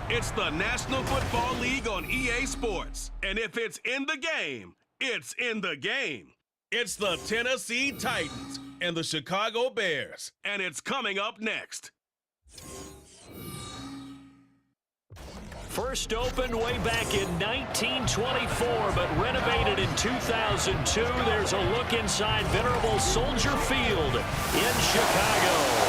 It's the National Football League on EA Sports. And if it's in the game, it's in the game. It's the Tennessee Titans and the Chicago Bears. And it's coming up next. First opened way back in 1924, but renovated in 2002. There's a look inside venerable Soldier Field in Chicago.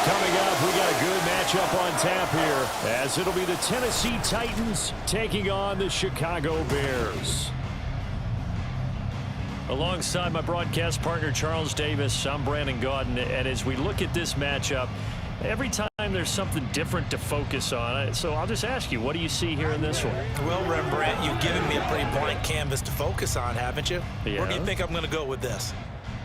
Coming up, we got a good matchup on tap here, as it'll be the Tennessee Titans taking on the Chicago Bears. Alongside my broadcast partner, Charles Davis, I'm Brandon Gaudin, and as we look at this matchup, every time there's something different to focus on. So I'll just ask you, what do you see here in this one? Well, Rembrandt, you've given me a pretty blank canvas to focus on, haven't you? Yeah. Where do you think I'm going to go with this?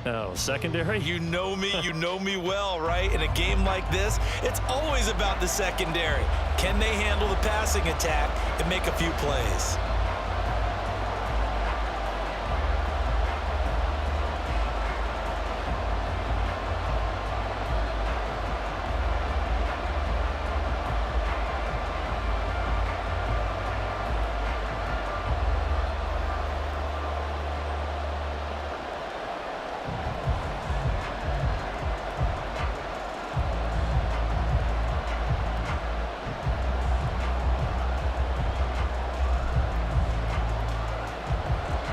Oh, secondary? You know me well, right? In a game like this, it's always about the secondary. Can they handle the passing attack and make a few plays?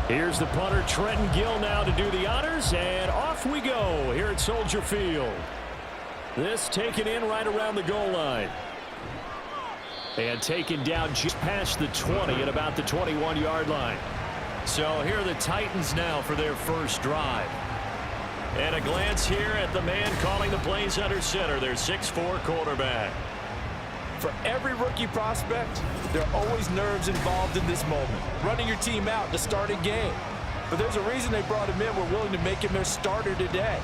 Here's the punter, Trenton Gill, now to do the honors, and off we go here at Soldier Field. This taken in right around the goal line. And taken down just past the 20 at about the 21-yard line. So here are the Titans now for their first drive. And a glance here at the man calling the plays under center, their 6'4" quarterback. For every rookie prospect, there are always nerves involved in this moment. Running your team out to start a game. But there's a reason they brought him in. We're willing to make him their starter today.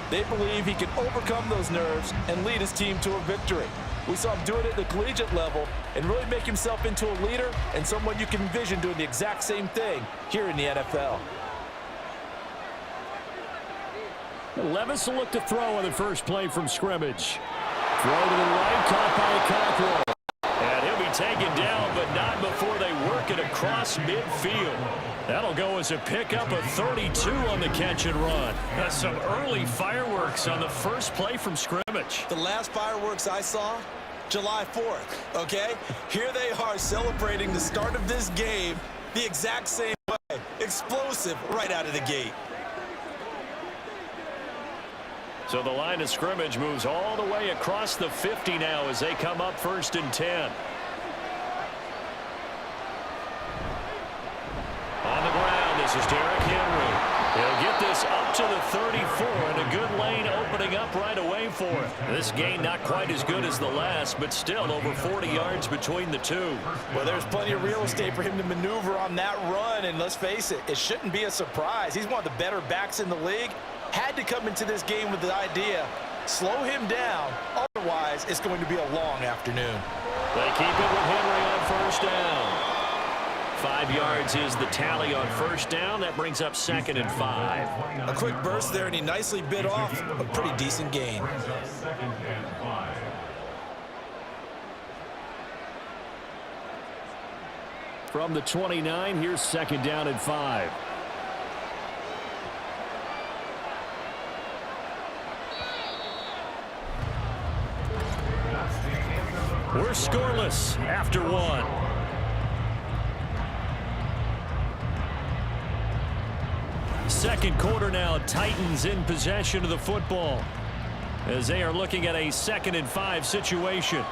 They believe he can overcome those nerves and lead his team to a victory. We saw him do it at the collegiate level and really make himself into a leader and someone you can envision doing the exact same thing here in the NFL. Levis will look to throw on the first play from scrimmage. Throw to the right, caught by Cockrell. And he'll be taken down, but not before they work it across midfield. That'll go as a pickup of 32 on the catch and run. That's some early fireworks on the first play from scrimmage. The last fireworks I saw, July 4th, okay? Here they are celebrating the start of this game the exact same way. Explosive right out of the gate. So the line of scrimmage moves all the way across the 50 now as they come up 1st and 10. On the ground, this is Derrick Henry. He'll get this up to the 34, and a good lane opening up right away for him. This gain not quite as good as the last, but still over 40 yards between the two. Well, there's plenty of real estate for him to maneuver on that run, and let's face it, it shouldn't be a surprise. He's one of the better backs in the league. Had to come into this game with the idea, slow him down, otherwise it's going to be a long afternoon. They keep it with Henry on first down. 5 yards is the tally on first down. That brings up 2nd and 5. A quick burst there, and he nicely bit off a pretty decent gain. From the 29, here's 2nd down and 5. We're scoreless after one. Second quarter now, Titans in possession of the football as they are looking at a 2nd and 5 situation.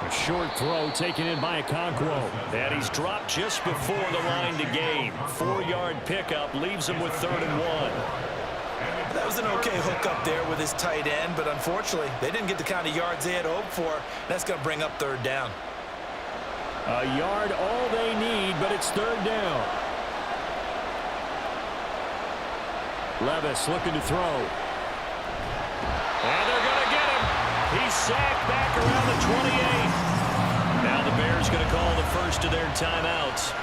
A short throw taken in by Okonkwo. And he's dropped just before the line to gain. 4-yard pickup leaves him with 3rd and 1. That was an okay hook up there with his tight end, but unfortunately, they didn't get the kind of yards they had hoped for. That's going to bring up 3rd down. A yard all they need, but it's 3rd down. Levis looking to throw. And they're going to get him. He's sacked back around the 28. Now the Bears going to call the first of their timeouts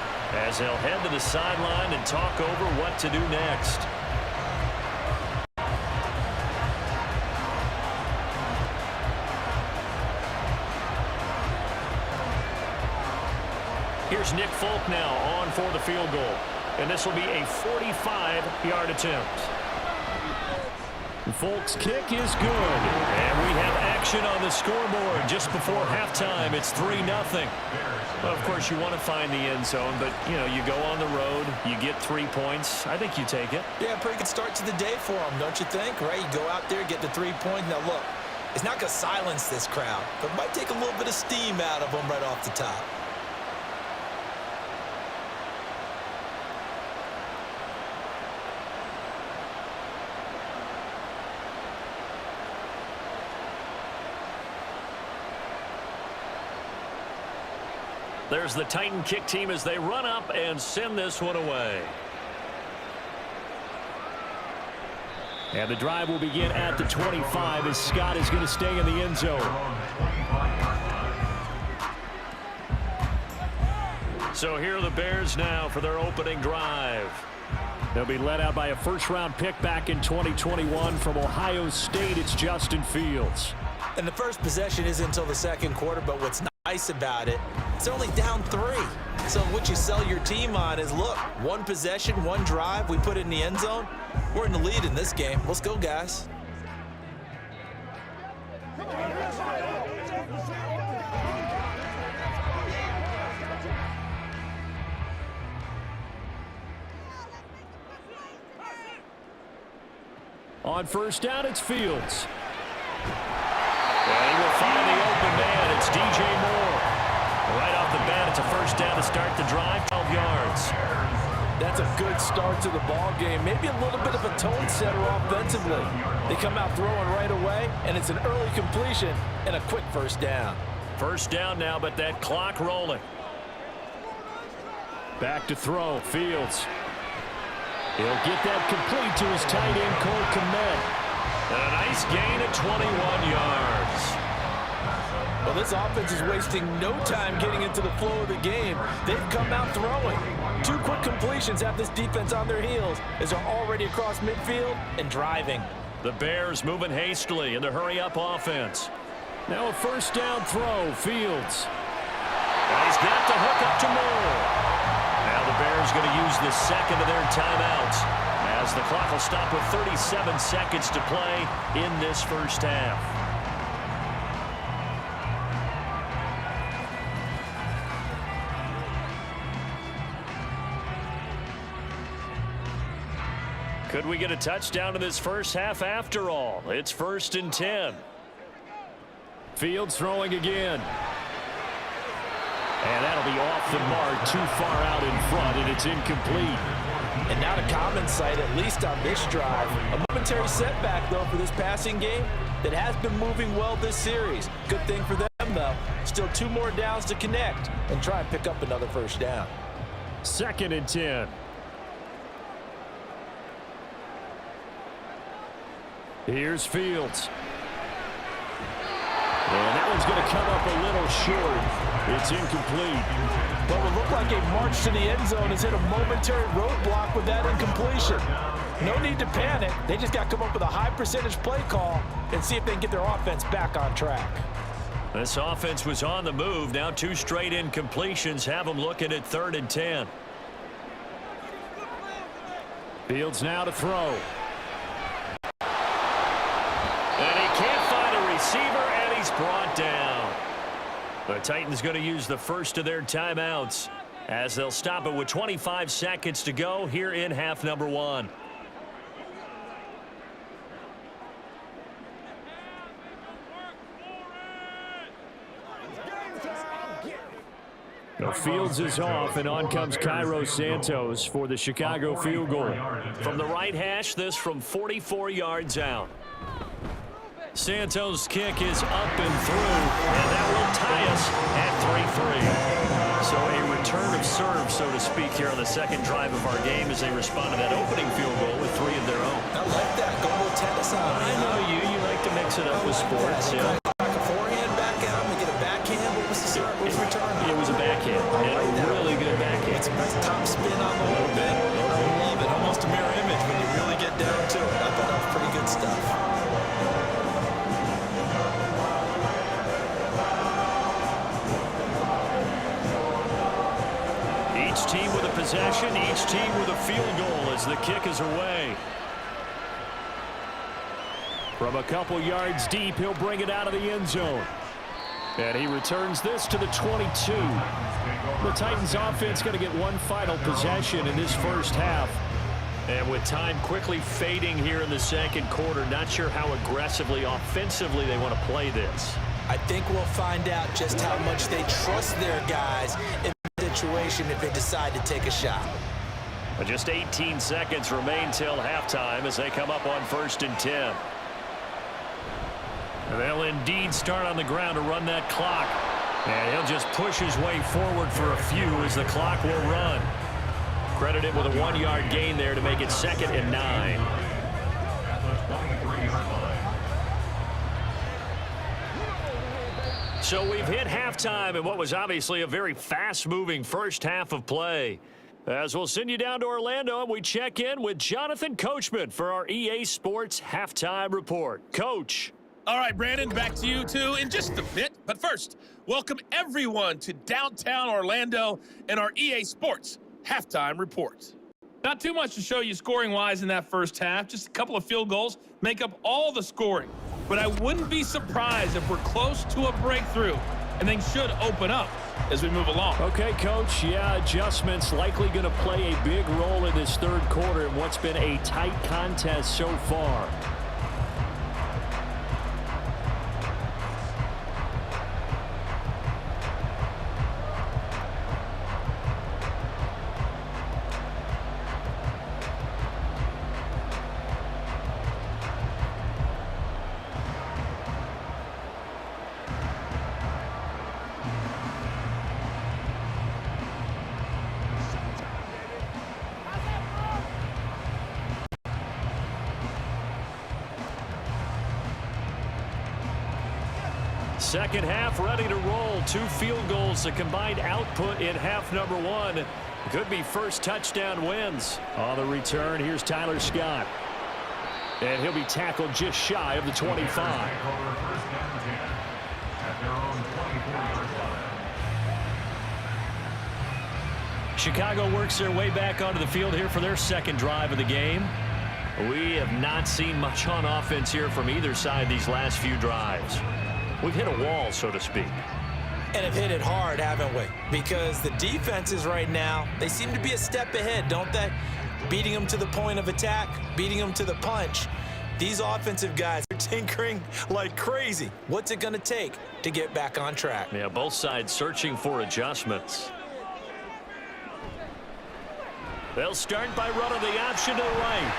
as they'll head to the sideline and talk over what to do next. Here's Nick Folk now on for the field goal. And this will be a 45-yard attempt. Folk's kick is good. And we have action on the scoreboard just before halftime. It's 3-0. Well, of course, you want to find the end zone, but, you know, you go on the road, you get 3 points. I think you take it. Yeah, pretty good start to the day for them, don't you think? Right? You go out there, get the 3 points. Now, look, it's not going to silence this crowd, but it might take a little bit of steam out of them right off the top. There's the Titan kick team as they run up and send this one away. And the drive will begin at the 25 as Scott is going to stay in the end zone. So here are the Bears now for their opening drive. They'll be led out by a first-round pick back in 2021 from Ohio State. It's Justin Fields. And the first possession isn't until the second quarter, but what's nice about it, it's only down 3. So what you sell your team on is, look, 1 possession, 1 drive, we put it in the end zone. We're in the lead in this game. Let's go, guys. On first down, it's Fields. And he will find the open man. It's DJ Moore. Right off the bat, it's a first down to start the drive, 12 yards. That's a good start to the ball game. Maybe a little bit of a tone setter offensively. They come out throwing right away, and it's an early completion and a quick first down. First down now, but that clock rolling. Back to throw, Fields. He'll get that complete to his tight end, Cole Kmet. And a nice gain of 21 yards. Well, this offense is wasting no time getting into the flow of the game. They've come out throwing. 2 quick completions have this defense on their heels as they're already across midfield and driving. The Bears moving hastily in the hurry-up offense. Now a first down throw, Fields. And he's got the hook up to Moore. Now the Bears going to use the second of their timeouts as the clock will stop with 37 seconds to play in this first half. Could we get a touchdown in this first half after all? It's 1st and 10. Fields throwing again. And that'll be off the mark, too far out in front, and it's incomplete. And not a common sight, at least on this drive. A momentary setback, though, for this passing game that has been moving well this series. Good thing for them, though. Still 2 more downs to connect and try and pick up another first down. 2nd and 10. Here's Fields. And that one's going to come up a little short. It's incomplete. But it would look like a march to the end zone has hit a momentary roadblock with that incompletion. No need to panic. They just got to come up with a high percentage play call and see if they can get their offense back on track. This offense was on the move. Now 2 straight incompletions have them looking at 3rd and 10. Fields now to throw. And he can't find a receiver, and he's brought down. The Titans going to use the first of their timeouts as they'll stop it with 25 seconds to go here in half number 1. Fields is off, and on comes Cairo Santos for the Chicago field goal. From the right hash, this from 44 yards out. Santos' kick is up and through, and that will tie us at 3-3. So a return of serve, so to speak, here on the second drive of our game as they respond to that opening field goal with 3 of their own. I like that. Go a little tennis on me. I know you. You like to mix it up with sports. Yeah. Back a forehand, backhand, we get a backhand. What was the serve? What was the return? It was a backhand, and a really good backhand. It's a nice top spin on the little bit. I love it. Almost a mirror image when you really get down to it. I thought that was pretty good stuff. possession, each team with a field goal as the kick is away. From a couple yards deep, he'll bring it out of the end zone. And he returns this to the 22. The Titans offense going to get one final possession in this first half. And with time quickly fading here in the second quarter, not sure how aggressively, offensively they want to play this. I think we'll find out just how much they trust their guys in the situation if they decide to take a shot. Just 18 seconds remain till halftime as they come up on 1st and 10. And they'll indeed start on the ground to run that clock. And he'll just push his way forward for a few as the clock will run. Credited with a 1-yard gain there to make it 2nd and 9. So we've hit halftime in what was obviously a very fast-moving first half of play. As we'll send you down to Orlando, and we check in with Jonathan Coachman for our EA Sports Halftime Report. Coach. All right, Brandon, back to you two in just a bit. But first, welcome everyone to downtown Orlando and our EA Sports Halftime Report. Not too much to show you scoring-wise in that first half. Just a couple of field goals make up all the scoring. But I wouldn't be surprised if we're close to a breakthrough, and things should open up as we move along. Okay, Coach. Yeah, adjustments likely going to play a big role in this third quarter in what's been a tight contest so far. Second half ready to roll. 2 field goals, the combined output in half number 1. Could be first touchdown wins. On the return, here's Tyler Scott. And he'll be tackled just shy of the 25. Chicago works their way back onto the field here for their second drive of the game. We have not seen much on offense here from either side these last few drives. We've hit a wall, so to speak. And have hit it hard, haven't we? Because the defenses right now, they seem to be a step ahead, don't they? Beating them to the point of attack, beating them to the punch. These offensive guys are tinkering like crazy. What's it going to take to get back on track? Yeah, both sides searching for adjustments. They'll start by running the option to the right.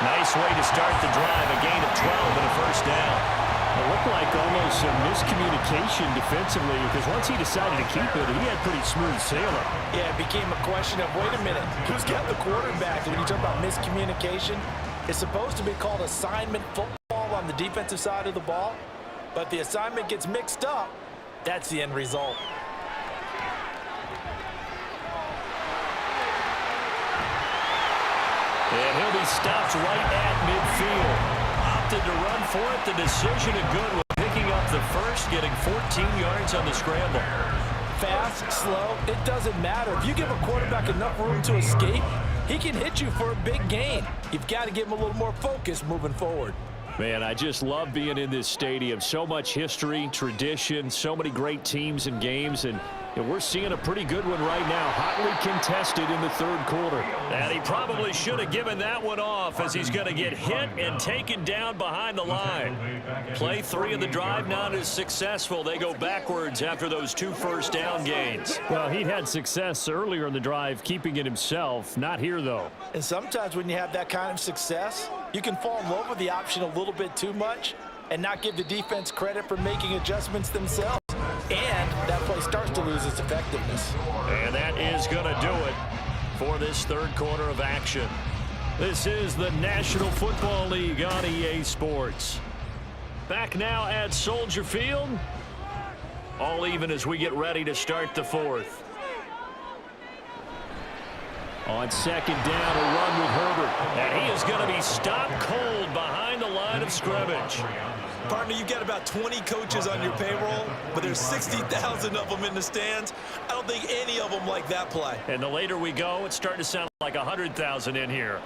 Nice way to start the drive, a gain of 12 and a first down. It looked like almost some miscommunication defensively because once he decided to keep it, he had pretty smooth sailing. Yeah, it became a question of, wait a minute, who's got the quarterback? When you talk about miscommunication, it's supposed to be called assignment football on the defensive side of the ball, but the assignment gets mixed up. That's the end result. And he'll be stopped right at midfield. Opted to run for it. The decision a good one. Picking up the first, getting 14 yards on the scramble. Fast, slow, it doesn't matter. If you give a quarterback enough room to escape, he can hit you for a big gain. You've got to give him a little more focus moving forward. Man, I just love being in this stadium. So much history, tradition, so many great teams and games, and we're seeing a pretty good one right now, hotly contested in the third quarter. And he probably should have given that one off as he's going to get hit and taken down behind the line. Play 3 of the drive not as successful. They go backwards after those 2 first down gains. Well, he had success earlier in the drive keeping it himself. Not here, though. And sometimes when you have that kind of success, you can fall in love with the option a little bit too much and not give the defense credit for making adjustments themselves. And that play starts to lose its effectiveness. And that is going to do it for this third quarter of action. This is the National Football League on EA Sports. Back now at Soldier Field. All even as we get ready to start the fourth. On second down, a run with Herbert. And he is going to be stopped cold behind the line line of scrimmage. Partner, you've got about 20 coaches on your payroll, but there's 60,000 of them in the stands. I don't think any of them like that play. And the later we go, it's starting to sound like 100,000 in here.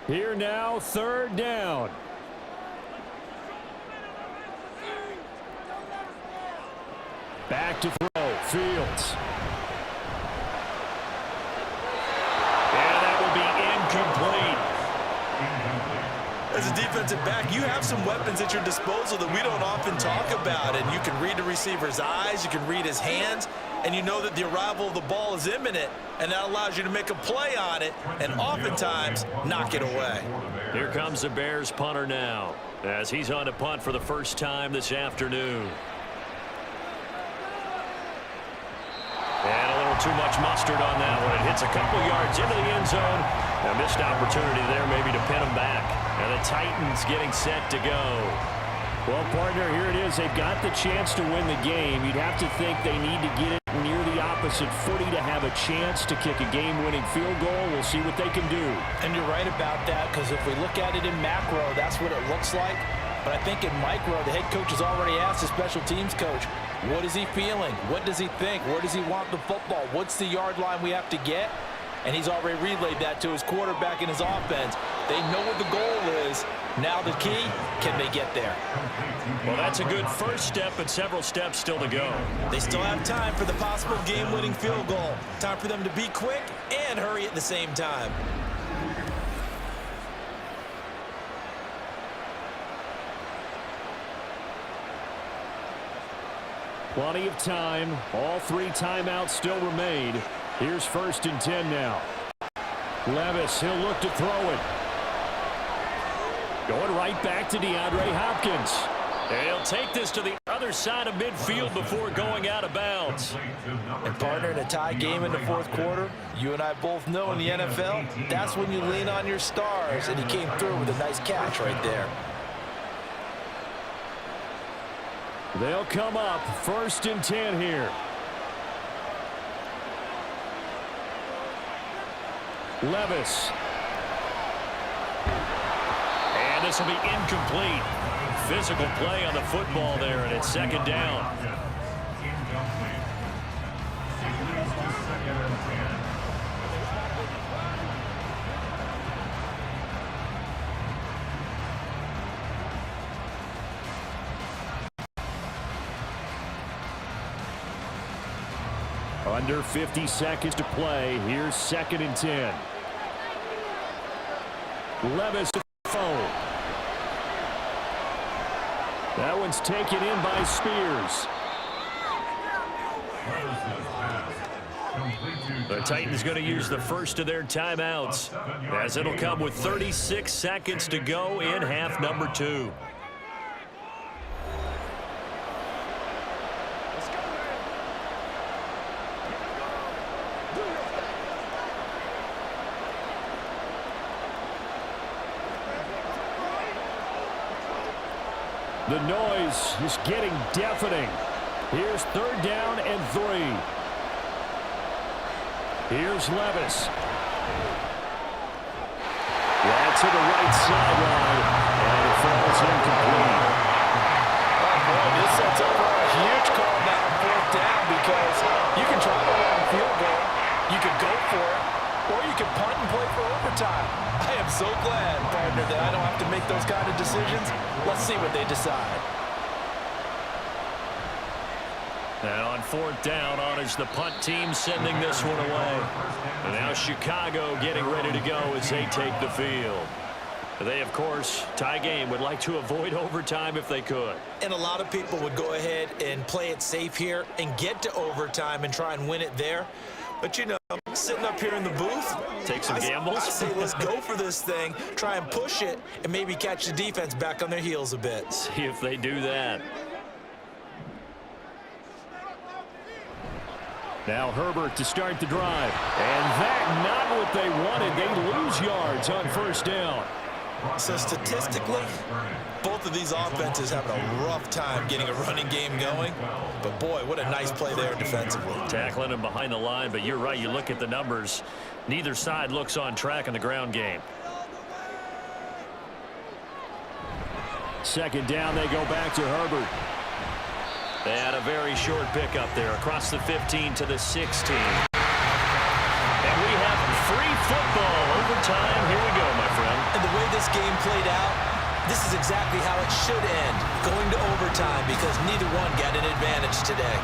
Here now, third down. Back to throw, Fields. And that will be incomplete. As a defensive back, you have some weapons at your disposal that we don't often talk about. And you can read the receiver's eyes, you can read his hands, and you know that the arrival of the ball is imminent, and that allows you to make a play on it and oftentimes knock it away. Here comes the Bears punter now as he's on to punt for the first time this afternoon. And a little too much mustard on that one. It hits a couple yards into the end zone. A missed opportunity there maybe to pin him back. And the Titans getting set to go. Well, partner, here it is. They've got the chance to win the game. You'd have to think they need to get it near the opposite 40 to have a chance to kick a game-winning field goal. We'll see what they can do. And you're right about that, because if we look at it in macro, that's what it looks like. But I think in micro, the head coach has already asked the special teams coach, what is he feeling? What does he think? Where does he want the football? What's the yard line we have to get? And he's already relayed that to his quarterback and his offense. They know what the goal is. Now the key, can they get there? Well, that's a good first step, but several steps still to go. They still have time for the possible game-winning field goal. Time for them to be quick and hurry at the same time. Plenty of time. All three timeouts still remain. Here's 1st and 10 now. Levis, he'll look to throw it. Going right back to DeAndre Hopkins. And he'll take this to the other side of midfield before going out of bounds. And partner, in a tie game in the fourth quarter, you and I both know in the NFL, that's when you lean on your stars, and he came through with a nice catch right there. They'll come up 1st and 10 here. Levis. And this will be incomplete. Physical play on the football there, and it's 2nd down. Under 50 seconds to play. Here's 2nd and 10. Levis to throw. That one's taken in by Spears. The Titans going to use the first of their timeouts, as it'll come with 36 seconds to go in half number 2. The noise is getting deafening. Here's 3rd down and 3. Here's Levis. That's to the right sideline, and it falls incomplete. Oh boy, this sets up for a huge call now on 4th down, because you can try to run a field goal, you could go for it, or you can punt and play for overtime. I am so glad, partner, that I don't have to make those kind of decisions. Let's see what they decide. And on 4th down, honors the punt team sending this one away. And now Chicago getting ready to go as they take the field. They, of course, tie game, would like to avoid overtime if they could. And a lot of people would go ahead and play it safe here and get to overtime and try and win it there. But, you know, sitting up here in the booth, take some gambles. I say let's go for this thing, try and push it, and maybe catch the defense back on their heels a bit. See if they do that. Now Herbert to start the drive. And that not what they wanted. They lose yards on 1st down. So statistically, both of these offenses having a rough time getting a running game going. But boy, what a nice play there defensively. Tackling him behind the line, but you're right. You look at the numbers. Neither side looks on track in the ground game. Second down, they go back to Herbert. They had a very short pickup there across the 15 to the 16. And we have free football overtime. Here we go, my friend. And the way this game played out, this is exactly how it should end, going to overtime, because neither one got an advantage today.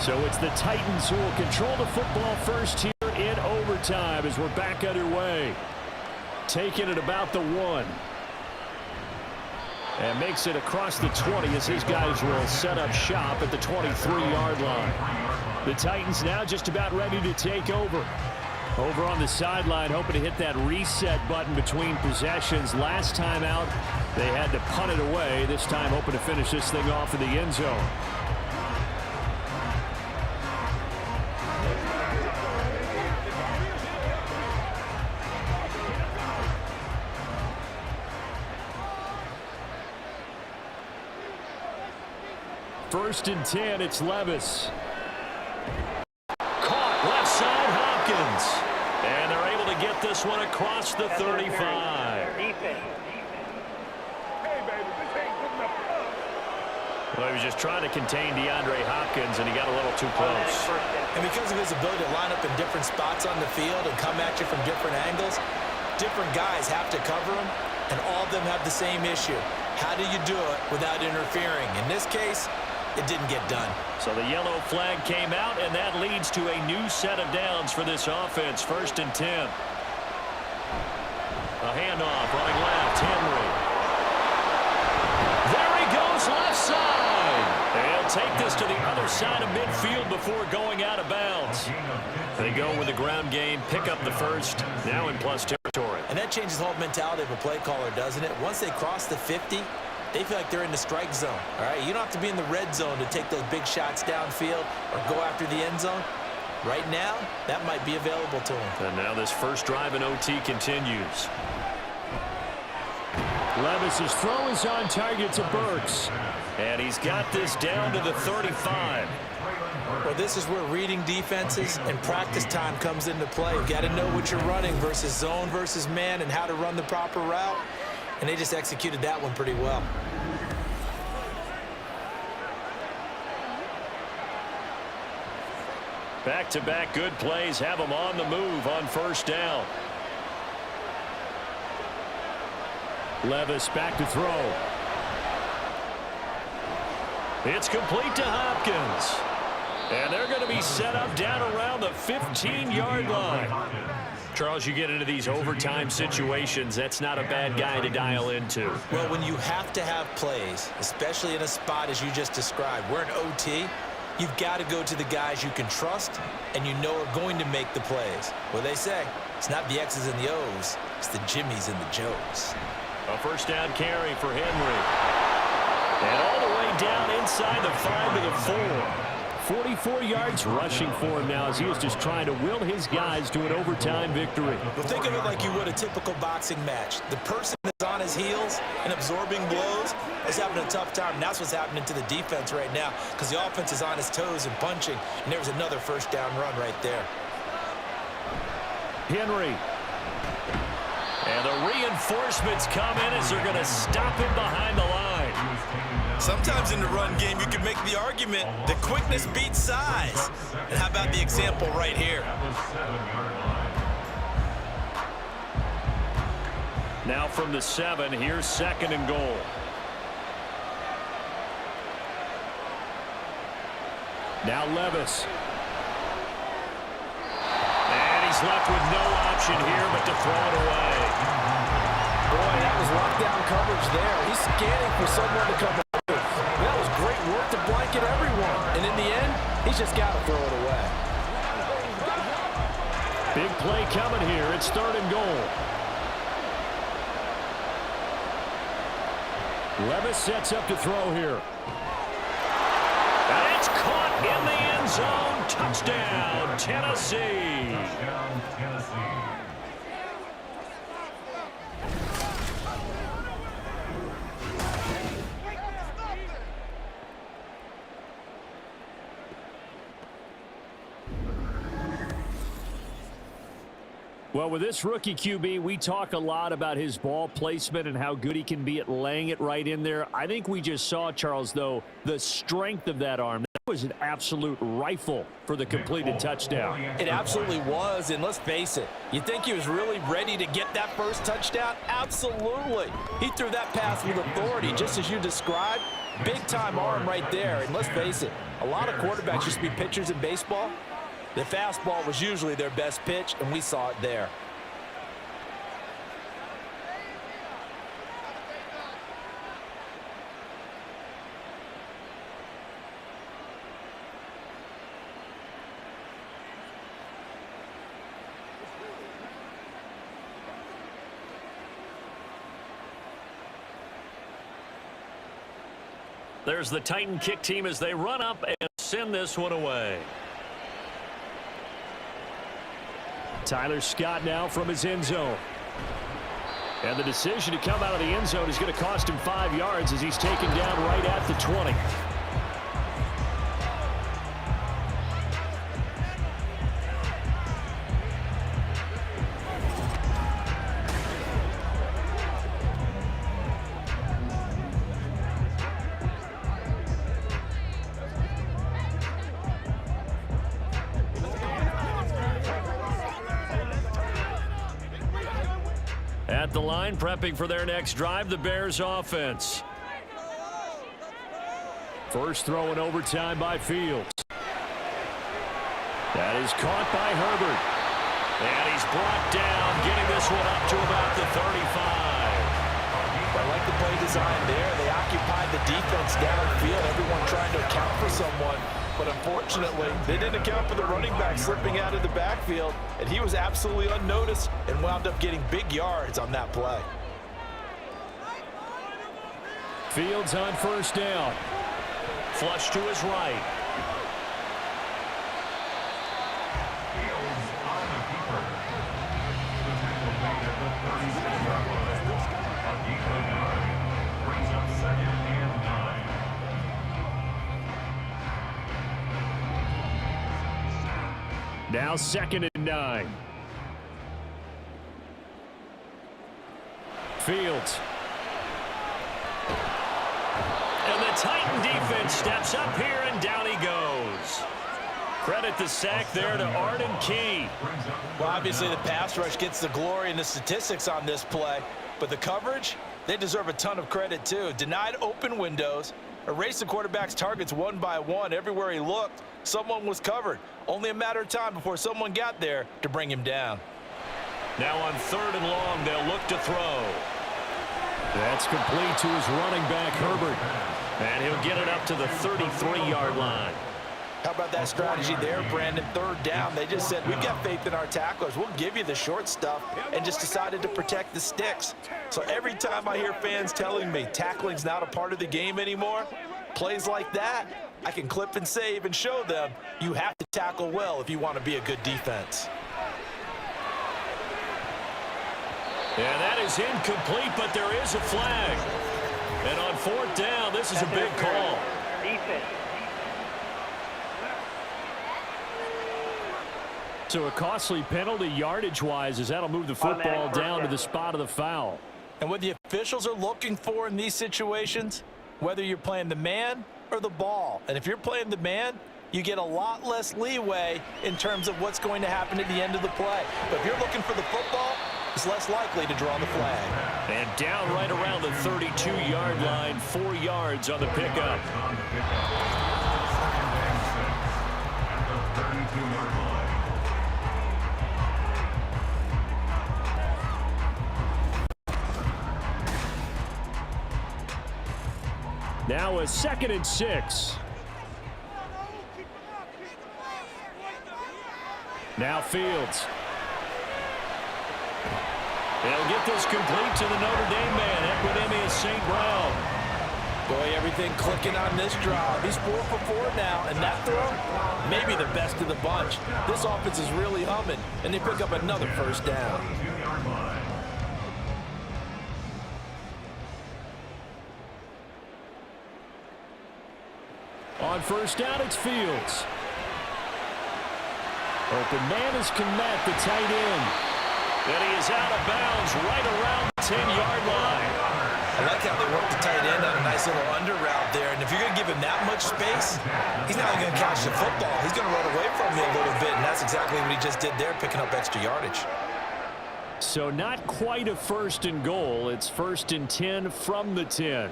So it's the Titans who will control the football first here in overtime as we're back underway. Taking it about the 1. And makes it across the 20 as his guys will set up shop at the 23-yard line. The Titans now just about ready to take over. Over on the sideline, hoping to hit that reset button between possessions. Last time out, they had to punt it away. This time hoping to finish this thing off in the end zone. First and 10, it's Levis. Caught left side, Hopkins. And they're able to get this one across the 35. Well, he was just trying to contain DeAndre Hopkins, and he got a little too close. And because of his ability to line up in different spots on the field and come at you from different angles, different guys have to cover him, and all of them have the same issue. How do you do it without interfering? In this case, it didn't get done. So the yellow flag came out, and that leads to a new set of downs for this offense. First and 10. A handoff, running left, Henry. There he goes, left side. They'll take this to the other side of midfield before going out of bounds. They go with the ground game, pick up the first, now in plus territory. And that changes the whole mentality of a play caller, doesn't it? Once they cross the 50, they feel like they're in the strike zone, all right? You don't have to be in the red zone to take those big shots downfield or go after the end zone. Right now, that might be available to them. And now this first drive in OT continues. Levis's throw is on target to Burks. And he's got this down to the 35. Well, this is where reading defenses and practice time comes into play. You've got to know what you're running versus zone versus man and how to run the proper route. And they just executed that one pretty well. Back-to-back good plays have them on the move on first down. Levis back to throw. It's complete to Hopkins. And they're going to be set up down around the 15-yard line. Charles, you get into these overtime situations, that's not a bad guy to dial into. Well, when you have to have plays, especially in a spot as you just described, we're in OT, you've got to go to the guys you can trust and you know are going to make the plays. Well, they say it's not the X's and the O's, it's the Jimmies and the Joes. A first down carry for Henry. And all the way down inside the 5 to the 4. 44 yards rushing for him now as he is just trying to will his guys to an overtime victory. Well, think of it like you would a typical boxing match. The person that's on his heels and absorbing blows is having a tough time. And that's what's happening to the defense right now because the offense is on his toes and punching. And there's another first down run right there. Henry. And the reinforcements come in as they're going to stop him behind the line. Sometimes in the run game, you can make the argument that quickness beats size. And how about the example right here? Now from the 7, here's second and goal. Now Levis. And he's left with no option here but to throw it away. Boy, that was lockdown coverage there. He's scanning for someone to come. That was great work to blanket everyone. And in the end, he's just got to throw it away. Big play coming here. It's third and goal. Levis sets up to throw here. And it's caught in the end zone. Touchdown, Tennessee. Well, with this rookie QB, we talk a lot about his ball placement and how good he can be at laying it right in there. I think we just saw, Charles, though, the strength of that arm. That was an absolute rifle for the completed touchdown. It absolutely was, and let's face it, you think he was really ready to get that first touchdown? Absolutely. He threw that pass with authority, just as you described. Big-time arm right there, and let's face it, a lot of quarterbacks used to be pitchers in baseball. The fastball was usually their best pitch, and we saw it there. There's the Titan kick team as they run up and send this one away. Tyler Scott now from his end zone. And the decision to come out of the end zone is going to cost him 5 yards as he's taken down right at the 20. At the line, prepping for their next drive, the Bears offense. First throw in overtime by Fields. That is caught by Herbert. And he's brought down, getting this one up to about the 35. I like the play design there. They occupied the defense downfield, everyone trying to account for someone. But unfortunately, they didn't account for the running back slipping out of the backfield, and he was absolutely unnoticed and wound up getting big yards on that play. Fields on first down. Flush to his right. Now 2nd and 9. Fields. And the Titan defense steps up here, and down he goes. Credit the sack there to Arden Key. Well, obviously the pass rush gets the glory and the statistics on this play, but the coverage, they deserve a ton of credit too. Denied open windows, erased the quarterback's targets one by one. Everywhere he looked, someone was covered. Only a matter of time before someone got there to bring him down. Now on 3rd and long, they'll look to throw. That's complete to his running back, Herbert. And he'll get it up to the 33-yard line. How about that strategy there, Brandon? 3rd down, they just said, we've got faith in our tacklers. We'll give you the short stuff, and just decided to protect the sticks. So every time I hear fans telling me tackling's not a part of the game anymore, plays like that, I can clip and save and show them you have to tackle well if you want to be a good defense. And that is incomplete, but there is a flag. And on 4th down, this is a big call. So a costly penalty yardage-wise as that'll move the football down to the spot of the foul. And what the officials are looking for in these situations, whether you're playing the man or the ball, and if you're playing the man, you get a lot less leeway in terms of what's going to happen at the end of the play. But if you're looking for the football, it's less likely to draw the flag. And down right around the 32-yard line, 4 yards on the pickup. Now a 2nd and 6. Now Fields. They'll get this complete to the Notre Dame man, Equinemius St. Brown. Boy, everything clicking on this drive. He's 4 for 4 now, and that throw, maybe the best of the bunch. This offense is really humming, and they pick up another first down. On first down, it's Fields. Open man is Kmet, the tight end. And he is out of bounds right around the 10-yard line. I like how they work the tight end on a nice little under route there. And if you're going to give him that much space, he's not only going to catch the football, he's going to run away from you a little bit. And that's exactly what he just did there, picking up extra yardage. So not quite a first and goal. It's first and 10 from the 10.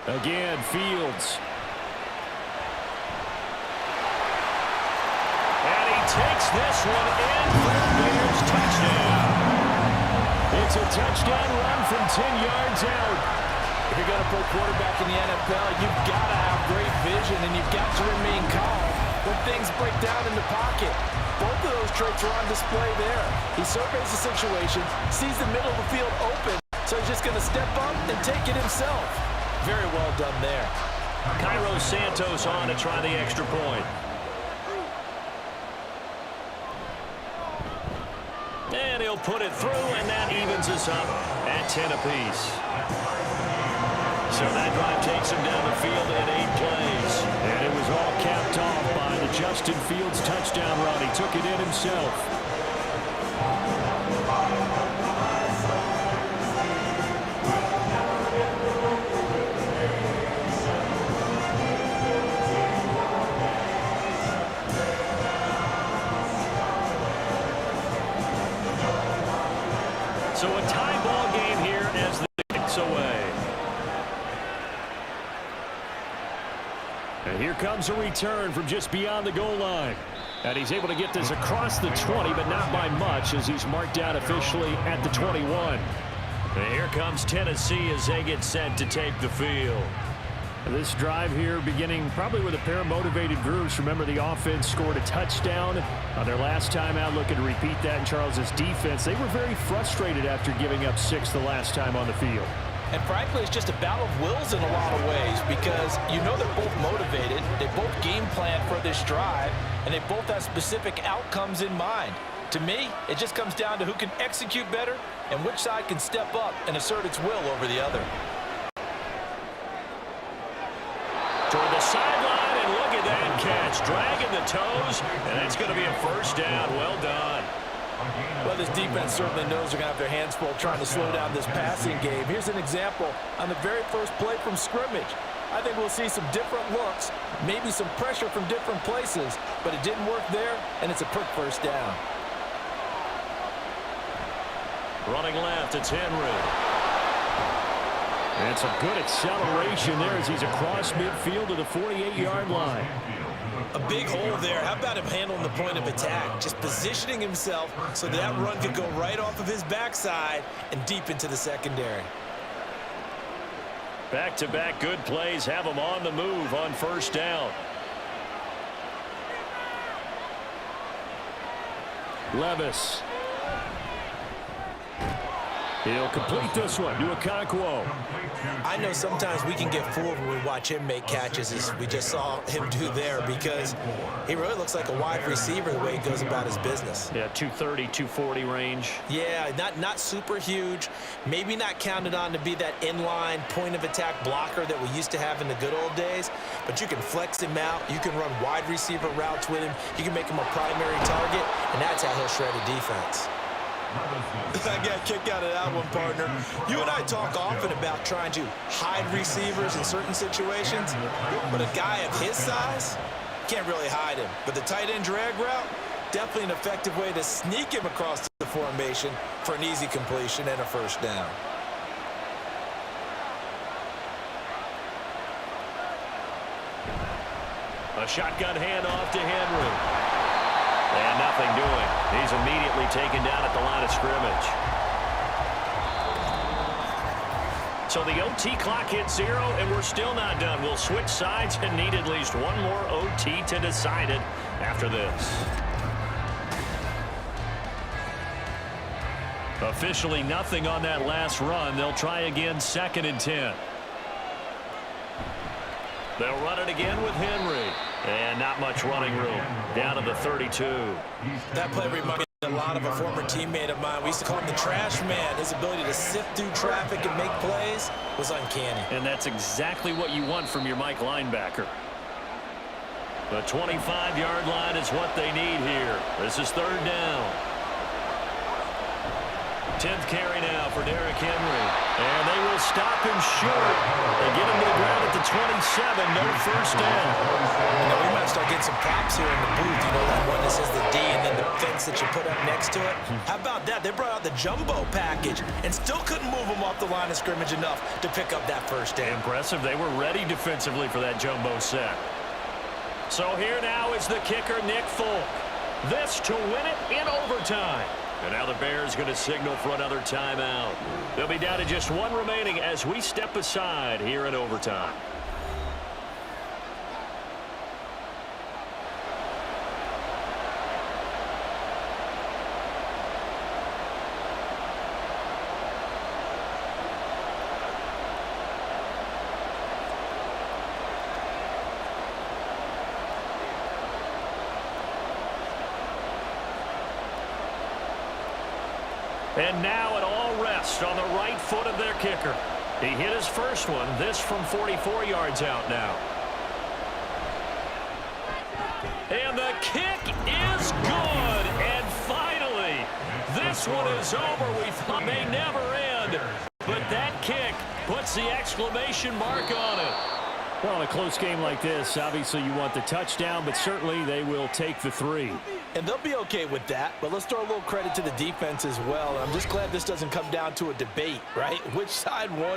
Again, Fields. And he takes this one in for the Bears touchdown. It's a touchdown run from 10 yards out. If you're going to play quarterback in the NFL, you've got to have great vision, and you've got to remain calm when things break down in the pocket. Both of those traits are on display there. He surveys the situation, sees the middle of the field open, so he's just going to step up and take it himself. Very well done there. Cairo Santos on to try the extra point. And he'll put it through, and that evens us up at 10 apiece. So that drive takes him down the field in 8 plays. And it was all capped off by the Justin Fields touchdown run. He took it in himself. So a tie ball game here as the kicks away. And here comes a return from just beyond the goal line. And he's able to get this across the 20, but not by much as he's marked out officially at the 21. And here comes Tennessee as they get set to take the field. This drive here beginning probably with a pair of motivated groups. Remember, the offense scored a touchdown on their last time out, looking to repeat that in Charles's defense. They were very frustrated after giving up 6 the last time on the field. And frankly, it's just a battle of wills in a lot of ways because you know they're both motivated, they both game plan for this drive, and they both have specific outcomes in mind. To me, it just comes down to who can execute better and which side can step up and assert its will over the other. Toward the sideline, and look at that catch. Dragging the toes, and that's going to be a first down. Well done. Well, this defense certainly knows they're going to have their hands full trying to slow down this passing game. Here's an example on the very first play from scrimmage. I think we'll see some different looks, maybe some pressure from different places, but it didn't work there, and it's a quick first down. Running left, it's Henry. And some good acceleration there as he's across midfield to the 48-yard line. A big hole there. How about him handling the point of attack? Just positioning himself so that run could go right off of his backside and deep into the secondary. Back-to-back good plays have him on the move on first down. Levis. He'll complete this one to Okonkwo. I know sometimes we can get fooled when we watch him make catches, as we just saw him do there, because he really looks like a wide receiver the way he goes about his business. Yeah, 230, 240 range. Yeah, not super huge. Maybe not counted on to be that inline point-of-attack blocker that we used to have in the good old days, but you can flex him out. You can run wide receiver routes with him. You can make him a primary target, and that's how he'll shred a defense. I got a kick out of that one, partner. You and I talk often about trying to hide receivers in certain situations, but a guy of his size can't really hide him. But the tight end drag route, definitely an effective way to sneak him across the formation for an easy completion and a first down. A shotgun handoff to Henry. And nothing doing. He's immediately taken down at the line of scrimmage. So the OT clock hits 0, and we're still not done. We'll switch sides and need at least one more OT to decide it after this. Officially nothing on that last run. They'll try again 2nd and 10. They'll run it again with Henry. And not much running room. Down to the 32. That play reminded me a lot of a former teammate of mine. We used to call him the trash man. His ability to sift through traffic and make plays was uncanny. And that's exactly what you want from your Mike linebacker. The 25-yard line is what they need here. This is 3rd down. 10th carry now for Derrick Henry. And they will stop him short. They get him to the ground at the 27. No first down. You know, we might start getting some props here in the booth. You know, that one that says the D and then the fence that you put up next to it. How about that? They brought out the jumbo package and still couldn't move him off the line of scrimmage enough to pick up that first down. Impressive. They were ready defensively for that jumbo set. So here now is the kicker, Nick Folk. This to win it in overtime. And now the Bears going to signal for another timeout. They'll be down to just one remaining as we step aside here in overtime. And now an all rest on the right foot of their kicker. He hit his first one, this from 44 yards out now. And the kick is good. And finally, this one is over. We thought may never end. But that kick puts the exclamation mark on it. Well, in a close game like this, obviously you want the touchdown, but certainly they will take the 3. And they'll be okay with that, but let's throw a little credit to the defense as well. I'm just glad this doesn't come down to a debate, right? Which side won?